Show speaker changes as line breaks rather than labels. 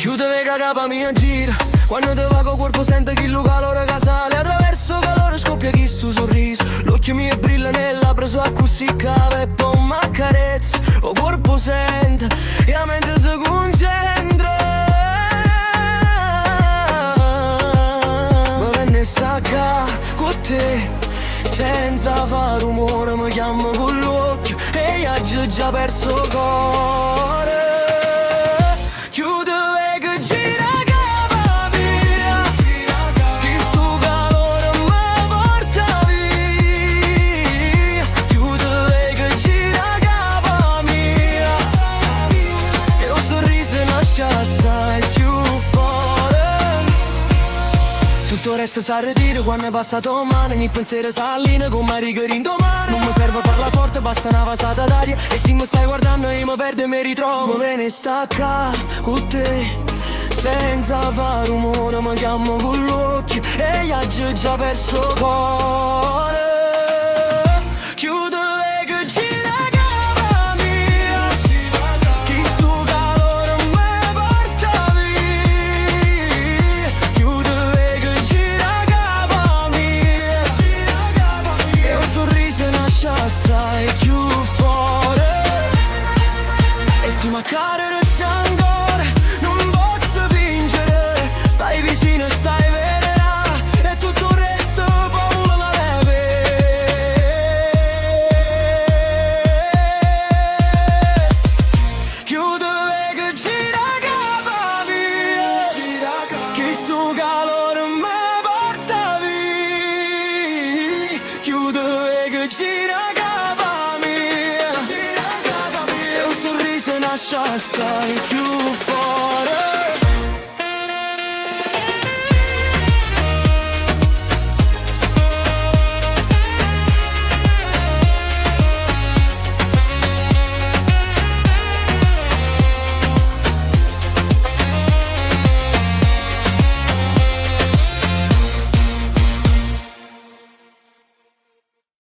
Chiude le capa mia gira. Quando te va col corpo sente che il calore che sale. Attraverso calore scoppia chi sto sorriso. L'occhio mio brilla nel labbro su così cava. E poi m'accarezza, o corpo sente e la mente si concentra. Ma venne stacca con te senza fare rumore, mi chiamo con l'occhio e io ho già perso il cuore. Chiude che gira capa via, che sto calore mi porta via. Chiude che gira capa mia, e un sorriso nasce assai più forte. Tutto resta sa ritiro quando è passato male. Ogni pensiero s'allina con Maria in domani. Non mi serve parlare forte, basta una vasata d'aria. E se mi stai guardando io mi perdo e mi ritrovo. Me ne stacca con te senza fare rumore, mi chiamo con l'occhio e io ho già perso il cuore. Chiudo e che gira capa mia, che sto calore mi porta via. Chiudo e che gira capa mia, e un sorriso nasce assai più forte. E se mi accarezzi ancora non posso fingere. Stai vicino, stai vera, e tutto il resto paura la leve. Chiudo e che gira capa mia, che sto calore mi porta via. Chiudo e che gira capa mia, e un sorriso nasce assai più forte.